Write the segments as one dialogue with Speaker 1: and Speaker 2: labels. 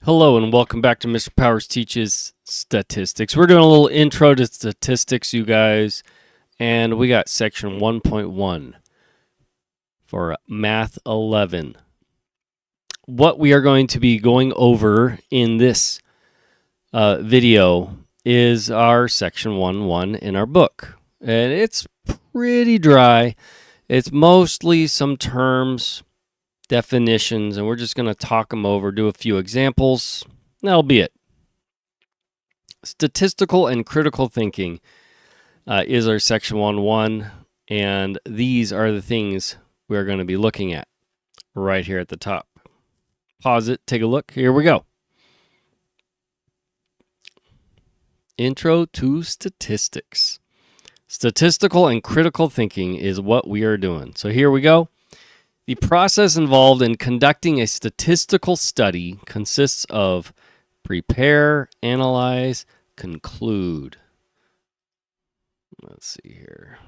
Speaker 1: Hello and welcome back to Mr. Powers Teaches Statistics. We're doing a little intro to statistics, you guys, and we got section 1.1 for Math 11. What we are going to be going over in this video is our section 1.1 in our book, and it's pretty dry. It's mostly some terms, definitions, and we're just going to talk them over, do a few examples. That'll be it. Statistical and critical thinking is our section 1.1, and these are the things we're going to be looking at right here at the top. Pause it, take a look. Here we go. Intro to statistics. Statistical and critical thinking is what we are doing. So here we go. The process involved in conducting a statistical study consists of prepare, analyze, conclude. Let's see here.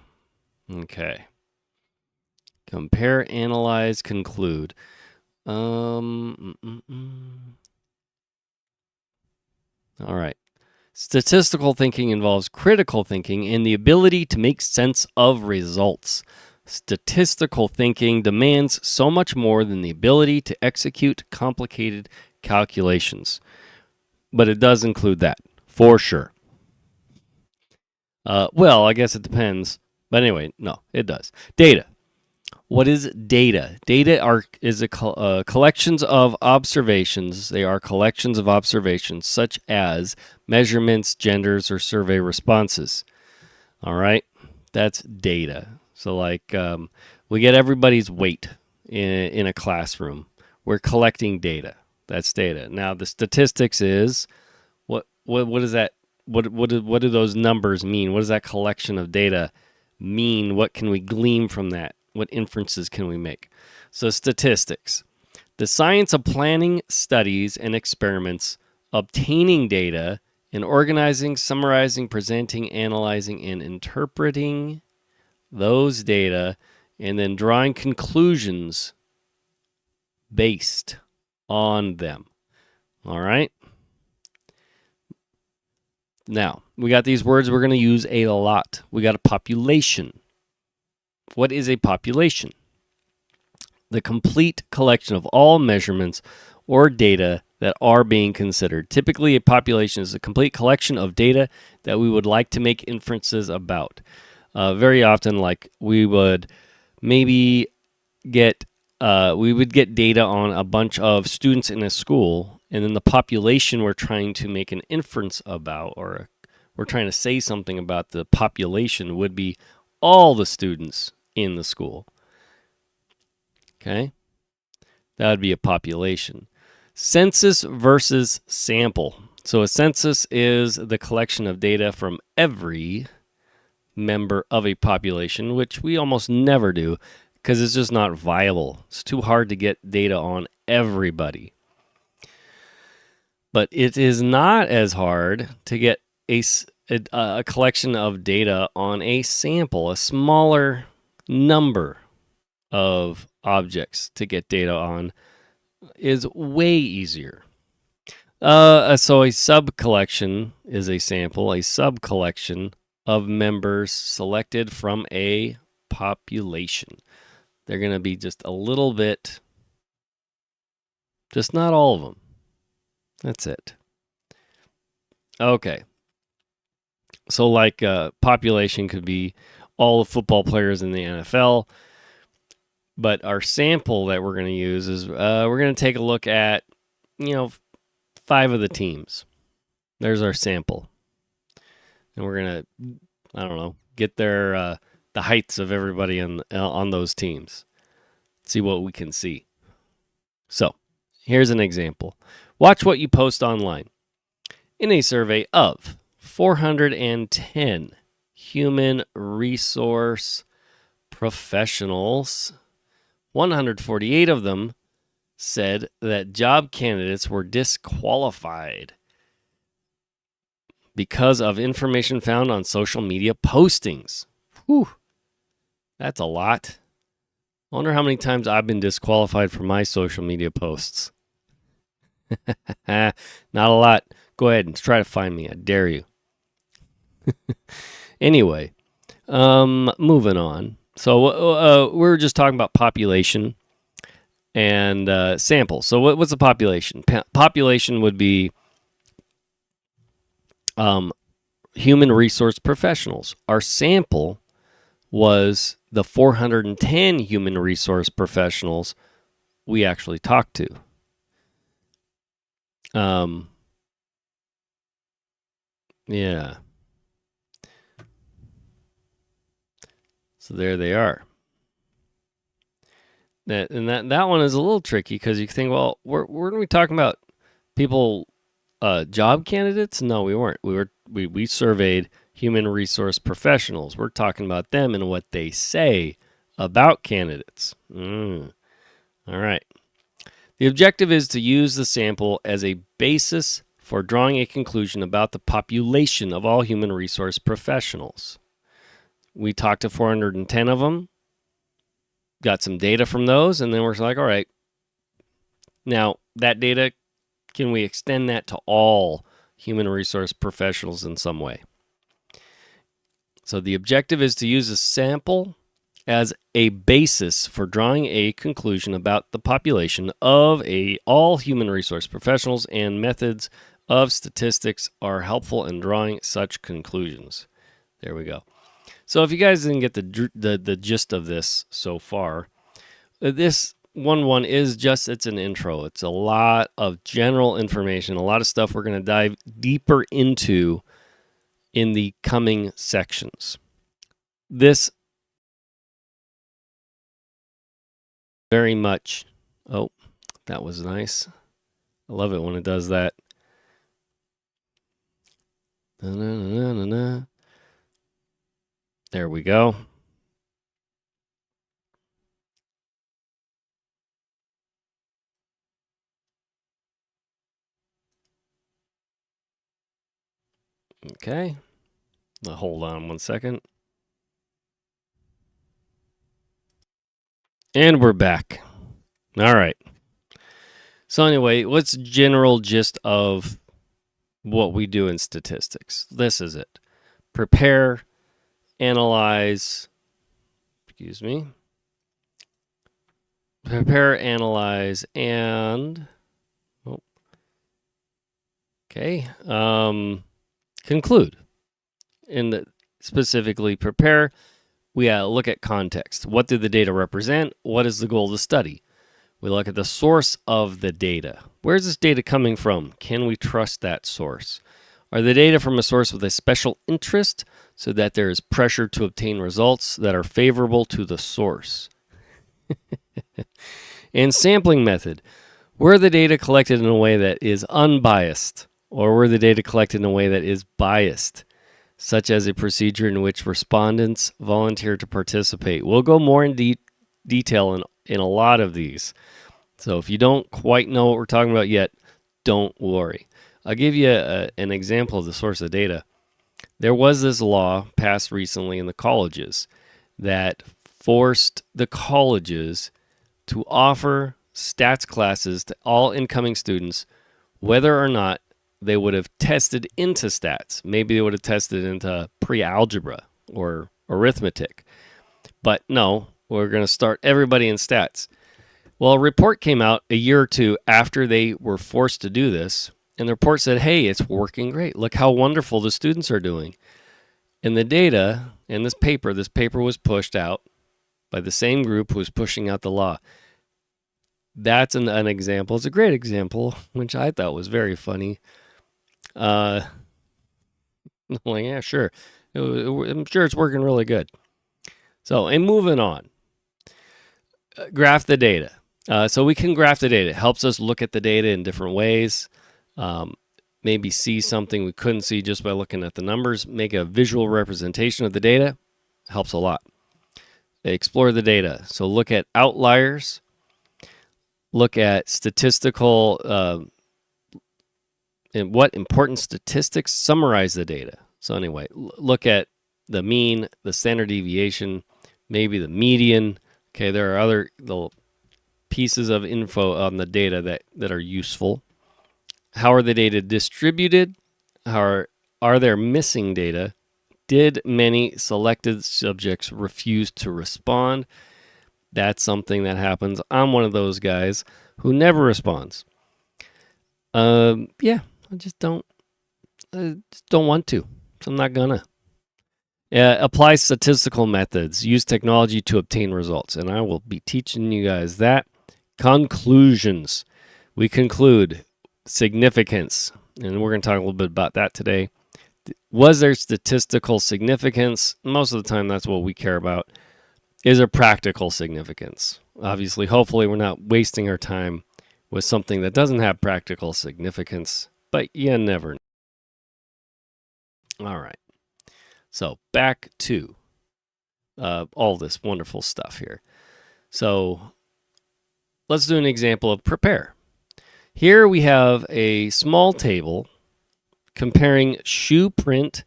Speaker 1: Okay. Compare, analyze, conclude. All right. Statistical thinking involves critical thinking and the ability to make sense of results. Statistical thinking demands so much more than the ability to execute complicated calculations. But it does include that, for sure. Well, I guess it depends. But anyway, no, it does. Data. What is data? Data is collections of observations. They are collections of observations such as measurements, genders, or survey responses. All right, that's data. So like we get everybody's weight in a classroom. We're collecting data. That's data. Now the statistics is what is that? What do those numbers mean? What does that collection of data mean? What can we glean from that? What inferences can we make? So statistics, the science of planning studies and experiments, obtaining data, and organizing, summarizing, presenting, analyzing, and interpreting those data, and then drawing conclusions based on them. All right? Now, we got these words we're going to use a lot. We got a population. What is a population? The complete collection of all measurements or data that are being considered. Typically, a population is a complete collection of data that we would like to make inferences about. Very often, like we would maybe get data on a bunch of students in a school, and then the population we're trying to make an inference about, or we're trying to say something about the population, would be all the students in the school. Okay? That would be a population. Census versus sample. So a census is the collection of data from every member of a population, which we almost never do because it's just not viable. It's too hard to get data on everybody. But it is not as hard to get a collection of data on a sample, a smaller number of objects to get data on is way easier. So a sub-collection is a sample, a sub-collection of members selected from a population. They're going to be just a little bit, just not all of them. That's it. Okay. So like population could be all the football players in the NFL. But our sample that we're going to use is we're going to take a look at, 5 of the teams. There's our sample. And we're going to, get the heights of everybody on those teams. See what we can see. So here's an example. Watch what you post online. In a survey of 410 human resource professionals, 148 of them said that job candidates were disqualified because of information found on social media postings. Whew, that's a lot. I wonder how many times I've been disqualified for my social media posts. Not a lot. Go ahead and try to find me. I dare you. Anyway, moving on. So we were just talking about population and sample. So what's a population? Population would be human resource professionals. Our sample was the 410 human resource professionals we actually talked to. Yeah. So there they are. That one is a little tricky because you think, well, weren't we talking about people, job candidates? No, we weren't. We surveyed human resource professionals. We're talking about them and what they say about candidates. All right. The objective is to use the sample as a basis for drawing a conclusion about the population of all human resource professionals. We talked to 410 of them, got some data from those, and then we're like, all right, now that data, can we extend that to all human resource professionals in some way? So the objective is to use a sample as a basis for drawing a conclusion about the population of all human resource professionals, and methods of statistics are helpful in drawing such conclusions. There we go. So if you guys didn't get the gist of this so far, this one is just, it's an intro. It's a lot of general information, a lot of stuff we're going to dive deeper into in the coming sections. This very much, oh, that was nice. I love it when it does that. There we go. Okay. Now hold on one second. And we're back. All right. So anyway, what's general gist of what we do in statistics? This is it. Prepare, analyze, prepare, analyze, and conclude. And specifically prepare, we look at context. What do the data represent? What is the goal of the study? We look at the source of the data. Where's this data coming from? Can we trust that source? Are the data from a source with a special interest so that there is pressure to obtain results that are favorable to the source? And sampling method. Were the data collected in a way that is unbiased, or were the data collected in a way that is biased, such as a procedure in which respondents volunteer to participate? We'll go more in detail in a lot of these. So if you don't quite know what we're talking about yet, don't worry. I'll give you an example of the source of data. There was this law passed recently in the colleges that forced the colleges to offer stats classes to all incoming students, whether or not they would have tested into stats. Maybe they would have tested into pre-algebra or arithmetic. But no, we're going to start everybody in stats. Well, a report came out a year or two after they were forced to do this, and the report said, hey, it's working great. Look how wonderful the students are doing. And the data in this paper was pushed out by the same group who was pushing out the law. That's an example. It's a great example, which I thought was very funny. Like, yeah, sure. I'm sure it's working really good. So, and moving on. Graph the data. So we can graph the data. It helps us look at the data in different ways. Maybe see something we couldn't see just by looking at the numbers. Make a visual representation of the data. Helps a lot. Explore the data. So look at outliers. Look at statistical, and what important statistics summarize the data. So anyway, look at the mean, the standard deviation, maybe the median. Okay, there are other little pieces of info on the data that are useful. How are the data distributed? Are there missing data? Did many selected subjects refuse to respond? That's something that happens. I'm one of those guys who never responds. Yeah, I just don't want to. So I'm not gonna. Apply statistical methods. Use technology to obtain results. And I will be teaching you guys that. Conclusions. We conclude significance. And we're going to talk a little bit about that today. Was there statistical significance? Most of the time, that's what we care about. Is there practical significance? Obviously, hopefully, we're not wasting our time with something that doesn't have practical significance. But you never know. All right. So back to all this wonderful stuff here. So let's do an example of prepare. Here we have a small table comparing shoe print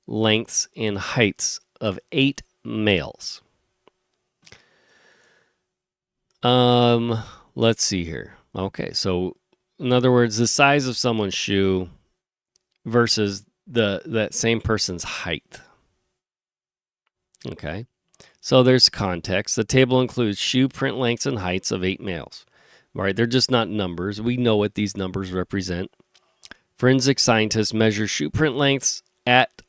Speaker 1: lengths and heights of 8 males. Let's see here. Okay, so in other words, the size of someone's shoe versus that same person's height. Okay, so there's context. The table includes shoe print lengths and heights of 8 males. All right, they're just not numbers. We know what these numbers represent. Forensic scientists measure shoe print lengths at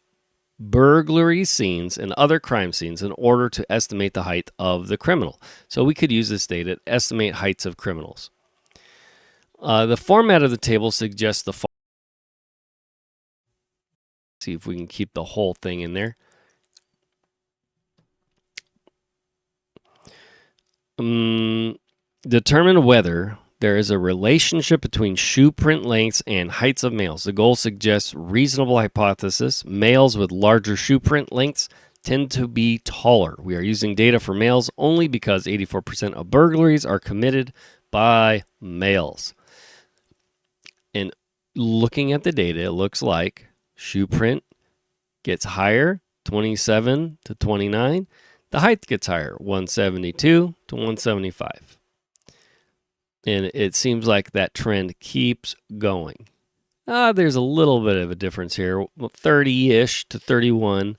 Speaker 1: burglary scenes and other crime scenes in order to estimate the height of the criminal. So we could use this data to estimate heights of criminals. The format of the table suggests the following. See if we can keep the whole thing in there. Determine whether there is a relationship between shoe print lengths and heights of males. The goal suggests reasonable hypothesis. Males with larger shoe print lengths tend to be taller. We are using data for males only because 84% of burglaries are committed by males. And looking at the data, it looks like shoe print gets higher, 27 to 29. The height gets higher, 172 to 175. And it seems like that trend keeps going. There's a little bit of a difference here, 30-ish to 31.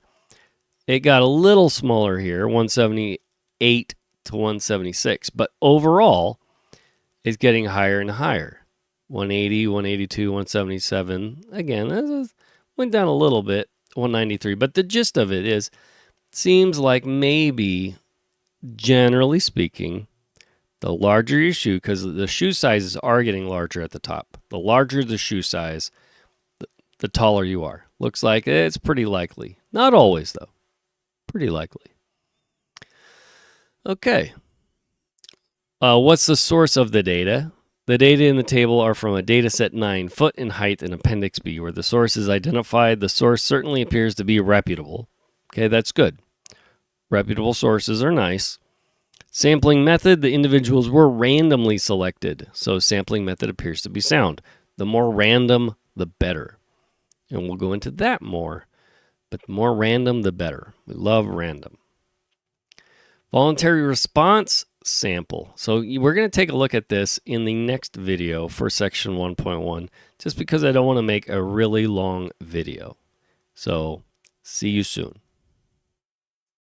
Speaker 1: It got a little smaller here, 178 to 176. But overall, it's getting higher and higher. 180, 182, 177. Again, that went down a little bit, 193. But the gist of it is, seems like maybe, generally speaking, the larger your shoe, because the shoe sizes are getting larger at the top. The larger the shoe size, the taller you are. Looks like it's pretty likely. Not always, though. Pretty likely. Okay. What's the source of the data? The data in the table are from a data set 9, foot in height in Appendix B, where the source is identified. The source certainly appears to be reputable. Okay, that's good. Reputable sources are nice. Sampling method, the individuals were randomly selected, so sampling method appears to be sound. The more random, the better. And we'll go into that more, but the more random, the better. We love random. Voluntary response sample. So we're going to take a look at this in the next video for section 1.1, just because I don't want to make a really long video. So see you soon.